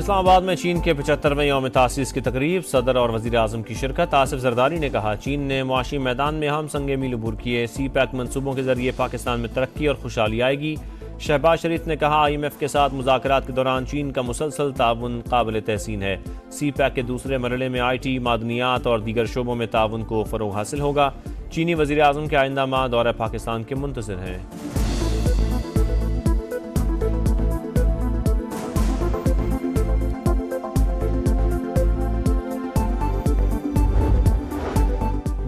इस्लामाबाद में चीन के 75वें यौम तासीस की तकरीब, सदर और वज़ीर आज़म की शिरकत। आसिफ जरदारी ने कहा, चीन ने मुआशी मैदान में हम संगे मील अबूर किए। सी पैक मनसूबों के जरिए पाकिस्तान में तरक्की और खुशहाली आएगी। शहबाज शरीफ ने कहा, IMF के साथ मुज़ाकरात के दौरान चीन का मुसलसल ताउन काबिल तहसीन है। सी पैक के दूसरे मरहले में IT, मादनियात और दीगर शोबों में ताउन को फ़रोग़ हासिल होगा। चीनी वज़ीर आज़म के आइंदा माह दौरा पाकिस्तान के मुंतज़िर हैं।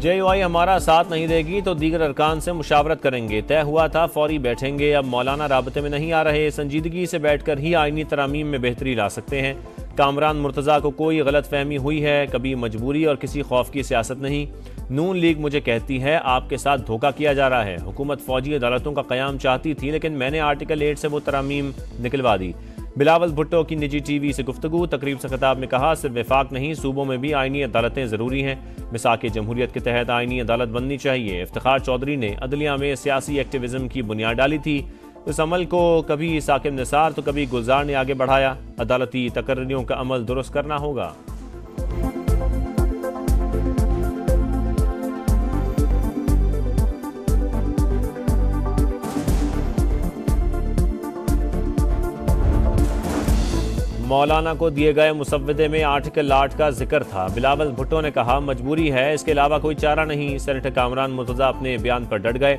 JUI हमारा साथ नहीं देगी तो दीगर अरकान से मुशावरत करेंगे। तय हुआ था फौरी बैठेंगे, अब मौलाना राबते में नहीं आ रहे। संजीदगी से बैठकर ही आईनी तरामीम में बेहतरी ला सकते हैं। कामरान मुर्तज़ा को कोई गलत फहमी हुई है, कभी मजबूरी और किसी खौफ की सियासत नहीं। नून लीग मुझे कहती है आपके साथ धोखा किया जा रहा है। हुकूमत फौजी अदालतों का क़याम चाहती थी, लेकिन मैंने आर्टिकल 8 से वो तरामीम निकलवा दी। बिलावल भुट्टो की निजी TV से गुफ्तगू, तकरीब से खिताब में कहा, सिर्फ वफाक नहीं, सूबों में भी आईनी अदालतें ज़रूरी हैं। मिसाक जमहूरियत के तहत आईनी अदालत बननी चाहिए। इफ्तिखार चौधरी ने अदलिया में सियासी एक्टिविज्म की बुनियाद डाली थी। इस अमल को कभी साकिब निसार तो कभी गुलजार ने आगे बढ़ाया। अदालती तकर्रियों का अमल दुरुस्त करना होगा। मौलाना को दिए गए मुसव्वदे में आर्टिकल 8 का जिक्र था। बिलावल भुट्टो ने कहा, मजबूरी है, इसके अलावा कोई चारा नहीं। सेनेटर कामरान मुर्तज़ा अपने बयान पर डट गए।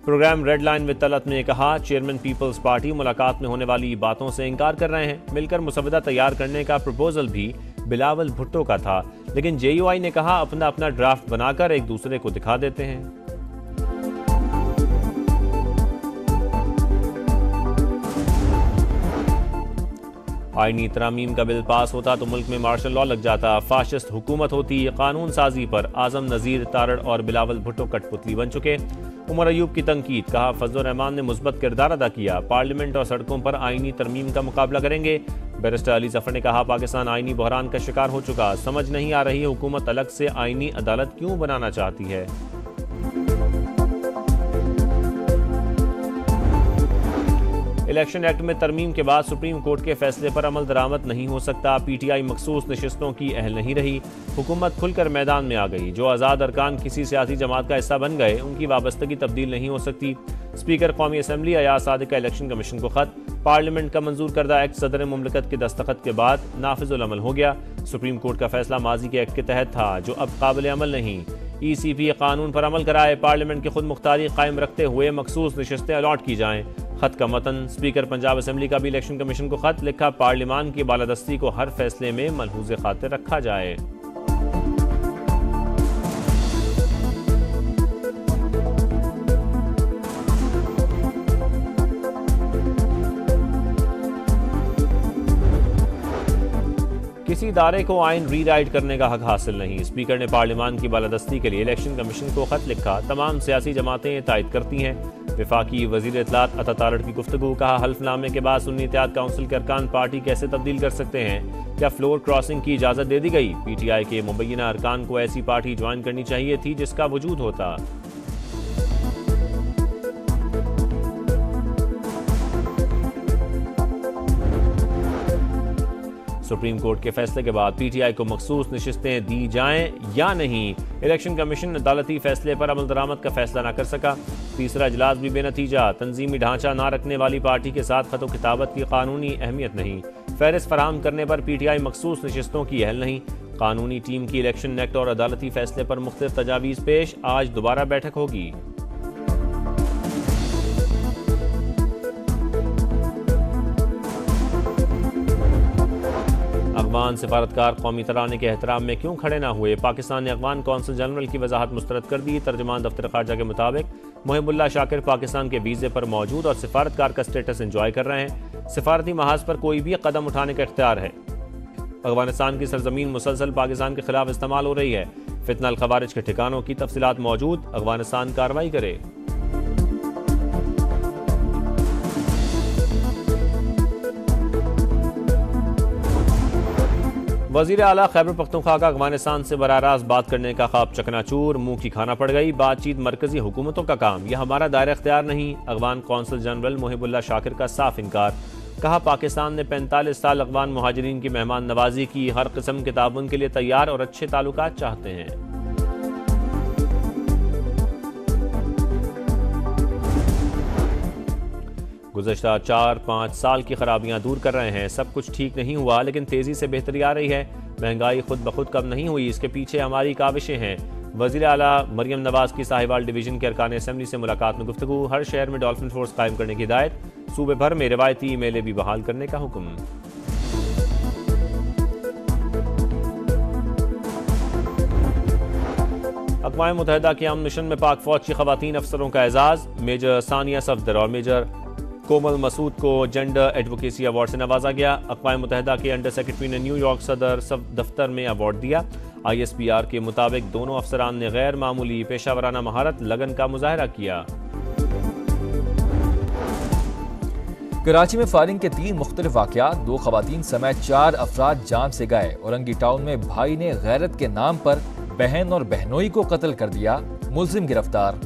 Program red line with Talat ने कहा, चेयरमैन पीपल्स पार्टी मुलाकात में होने वाली बातों से इनकार कर रहे हैं। मिलकर मुसव्वदा तैयार करने का प्रपोजल भी बिलावल भुट्टो का था, लेकिन JUI ने कहा अपना अपना ड्राफ्ट बनाकर एक दूसरे को दिखा देते हैं। आईनी तरामीम का बिल पास होता तो मुल्क में मार्शल लॉ लग जाता। फाशिस्ट हुकूमत होती। कानून साजी पर आजम नज़ीर, तारड़ और बिलावल भुट्टो कठपुतली बन चुके। उमर अयूब की तनकीद, कहा फजल रहमान ने मुस्बत किरदार अदा किया। पार्लियामेंट और सड़कों पर आईनी तरमीम का मुकाबला करेंगे। बैरिस्टर अली जफर ने कहा, पाकिस्तान आईनी बहरान का शिकार हो चुका। समझ नहीं आ रही हुकूमत अलग से आईनी अदालत क्यों बनाना चाहती है। इलेक्शन एक्ट में तरमीम के बाद सुप्रीम कोर्ट के फैसले पर अमल दरामद नहीं हो सकता। PTI मखसूस नशिस्तों की अहल नहीं रही। हुकूमत खुलकर मैदान में आ गई। जो आज़ाद अरकान किसी सियासी जमात का हिस्सा बन गए, उनकी वाबस्तगी तब्दील नहीं हो सकती। स्पीकर कौमी असम्बली अयाज सादिक का इलेक्शन कमीशन को खत। पार्लियामेंट का मंजूर करदा एक्ट सदर मुमलिकत के दस्तखत के बाद नाफिजुल अमल हो गया। सुप्रीम कोर्ट का फैसला माजी के एक्ट के तहत था, जो अब काबिल अमल नहीं। ECP कानून पर अमल कराए। पार्लियामेंट की खुद मुख्तारी कायम रखते हुए मखसूस नशिस्तें अलॉट की जाएं। खत का मतन, स्पीकर पंजाब असम्बली का भी इलेक्शन कमीशन को खत लिखा, पार्लियामान की बालादस्ती को हर फैसले में मलहूज़े खातिर रखा जाए। किसी इदारे को आइन रीराइट करने का हक हासिल नहीं। स्पीकर ने पार्लियामान की बालादस्ती के लिए इलेक्शन कमीशन को खत लिखा। तमाम सियासी जमातें तायद करती हैं। वफाकी वज़ीर इत्तलात अता तारड़ की गुफ्तगू, कहा हल्फनामे के बाद सुन्नी इत्तेहाद काउंसिल के अरकान पार्टी कैसे तब्दील कर सकते हैं। क्या फ्लोर क्रॉसिंग की इजाज़त दे दी गई। PTI के मुबैना अरकान को ऐसी पार्टी ज्वाइन करनी चाहिए थी जिसका वजूद होता। सुप्रीम कोर्ट के फैसले के बाद PTI को मखसूस नशिस्तें दी जाएं या नहीं। इलेक्शन कमीशन अदालती फैसले पर अमल दरामद का फैसला न कर सका। तीसरा इजलास भी बेनतीजा। तंजीमी ढांचा ना रखने वाली पार्टी के साथ खतो किताबत की कानूनी अहमियत नहीं। फहरिस्त फराहम करने पर PTI मखसूस नशिस्तों की अहल नहीं। कानूनी टीम की इलेक्शन एक्ट और अदालती फैसले पर मुख्तलिफ तजावीज़ पेश। आज दोबारा बैठक होगी। अफगान सिफारतकार कौमी तराने के एहतराम में क्यों खड़े ना हुए। पाकिस्तान ने अफगान कौंसल जनरल की वजाहत मुस्तरद कर दी। तर्जमान दफ्तर खारजा के मुताबिक मुहिबुल्लाह शाकिर पाकिस्तान के वीज़े पर मौजूद और सिफारतकार का स्टेटस एंजॉय कर रहे हैं। सिफारती महाज पर कोई भी कदम उठाने का इख्तियार है। अफगानिस्तान की सरजमीन मुसलसल पाकिस्तान के खिलाफ इस्तेमाल हो रही है। फितना अल खवारिज के ठिकानों की तफसीलात मौजूद। अफगानिस्तान कार्रवाई करे। वज़ीर आला खैबर पख्तूनख्वा का अफगानिस्तान से बराह रास्त बात करने का ख्वाब चकनाचूर। मुंह की खाना पड़ गई। बातचीत मरकजी हुकूमतों का काम, यह हमारा दायरा इख्तियार नहीं। अफगान कौंसल जनरल मुहिबुल्लाह शाकिर का साफ इनकार। कहा पाकिस्तान ने 45 साल अफगान मुहाजिरीन की मेहमान नवाजी की, हर किस्म के ताउन के लिए तैयार और अच्छे ताल्लुकात चाहते हैं। गुज़श्ता 4-5 साल की खराबियां दूर कर रहे हैं। सब कुछ ठीक नहीं हुआ लेकिन तेजी से बेहतरी आ रही है। महंगाई खुद ब खुद कम नहीं हुई, इसके पीछे हमारी काविशें हैं। वज़ीर आला मरियम नवाज की साहिवाल डिवीजन के अरकान असेंबली से मुलाकात में गुफ्तगू। हर शहर में डॉल्फिन फोर्स कायम करने की हिदायत। सूबे भर में रिवायती मेले भी बहाल करने का हुक्म। अक़वाम मुत्तहिदा के अमन मिशन में पाक फौज की खवातीन अफसरों का एजाज़। मेजर सानिया सफदर और मेजर कोमल मसूद को जेंडर एडवोकेसी अवार्ड से नवाजा गया। अक़वाम मुत्तहिदा के अंडर सेक्रेटरी ने न्यूयॉर्क सदर दफ्तर में अवार्ड दिया। ISPR के मुताबिक दोनों अफसरान ने गैर मामूली पेशावराना महारत लगन का मुजाहरा किया। कराची में फायरिंग के 3 मुख्तलिफ वाक़यात, 2 खवातीन समेत 4 अफराद जान से गए। औरंगी टाउन में भाई ने गैरत के नाम पर बहन और बहनोई को कत्ल कर दिया, मुलजिम गिरफ्तार।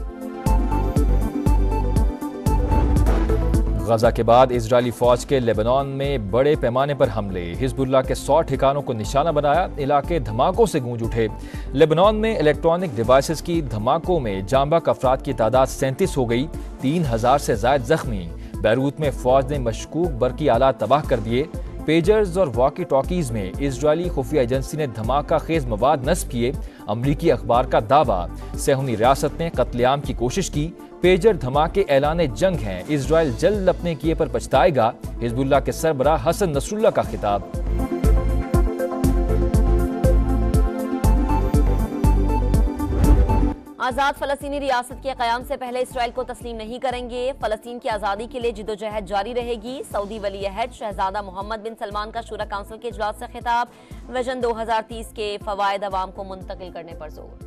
गजा के बाद इजरायली फौज के लेबनान में बड़े पैमाने पर हमले, हिजबुल्लाह के 100 ठिकानों को निशाना बनाया, इलाके धमाकों से गूंज उठे। लेबनान में इलेक्ट्रॉनिक डिवाइसेस की धमाकों में जांबाक अफराद की तादाद 37 हो गई, 3000 से ज्यादा जख्मी। बैरूत में फौज ने मशकूक बरकी आलात तबाह कर दिए। पेजर्स और वॉकी टॉकीज में इजरायली खुफिया एजेंसी ने धमाका खेज मवाद नस्ब किए। अमरीकी अखबार का दावा, सेहूनी रियासत ने कत्लेआम की कोशिश की। पेजर धमाके ऐलान जंग हैं, इजराइल जल्द अपने किए पर पछताएगा। हिजबुल्लाह के सरबराह हसन नसरुल्लाह का खिताब। आज़ाद फ़लस्तीनी रियासत के क़याम से पहले इसराइल को तस्लीम नहीं करेंगे। फ़लस्तीन की आज़ादी के लिए जिद्दोजहद जारी रहेगी। सऊदी वली अहद शहजादा मोहम्मद बिन सलमान का शूरा काउंसिल के इजलास से खिताब। विजन 2030 के फ़वायद अवाम को मुंतकिल करने पर जोर।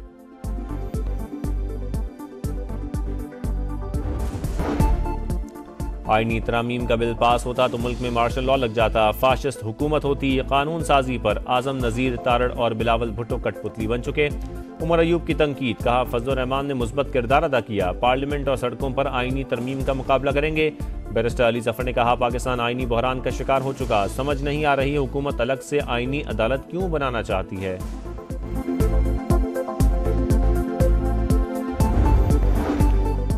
आईनी तरामीम का बिल पास होता तो मुल्क में मार्शल लॉ लग जाता, फाशिस्ट हुकूमत होती। कानून साजी पर आजम नज़ीर तारड़ और बिलावल भुट्टो कठपुतली बन चुके। उमर अयूब की तनकीद, कहा फजल रहमान ने मुस्बत किरदार अदा किया। पार्लियामेंट और सड़कों पर आईनी तरमीम का मुकाबला करेंगे। बैरिस्टर अली जफर ने कहा पाकिस्तान आईनी बहरान का शिकार हो चुका, समझ नहीं आ रही हुकूमत अलग से आईनी अदालत क्यों बनाना चाहती है।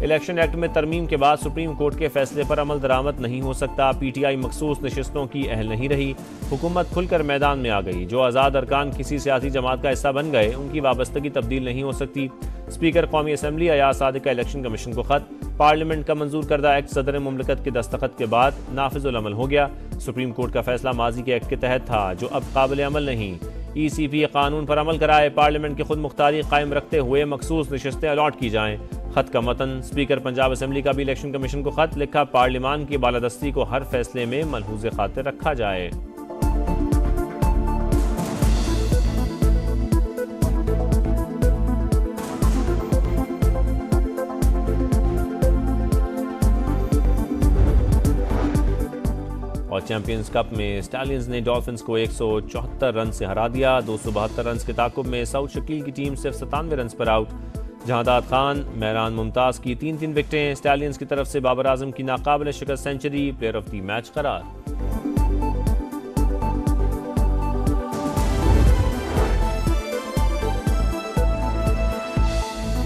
इलेक्शन एक्ट में तरमीम के बाद सुप्रीम कोर्ट के फैसले पर अमल दरामद नहीं हो सकता। PTI मखसूस नशिस्तों की अहल नहीं रही। हुकूमत खुलकर मैदान में आ गई। जो आज़ाद अरकान किसी सियासी जमात का हिस्सा बन गए उनकी वाबस्तगी तब्दील नहीं हो सकती। स्पीकर कौमी असम्बली अयाज सादिक का इलेक्शन कमीशन को खत। पार्लियामेंट का मंजूर करदा एक्ट सदर मुमलिकत के दस्तखत के बाद नाफिजुल अमल हो गया। सुप्रीम कोर्ट का फैसला माजी के एक्ट के तहत था जो अब काबिल अमल नहीं। ECP कानून पर अमल कराए। पार्लियामेंट की खुद मुख्तारी कायम रखते हुए मखसूस नशिस्तें अलॉट की जाएं। खत का मतन, स्पीकर पंजाब असम्बली का भी इलेक्शन कमीशन को खत लिखा। पार्लियामान की बालादस्ती को हर फैसले में मलहूज़े खातिर रखा जाए। और चैंपियंस कप में स्टैलियंस ने डॉल्फिन्स को 174 रन से हरा दिया। 272 रन के ताकुब में सऊद शकील की टीम सिर्फ 97 रन पर आउट। जहादाद खान, मेहरान मुमताज़ की 3-3 विकेटें। स्टैलियंस की तरफ से बाबर आजम की नाकाबिल शिकस्त century player of the match करार।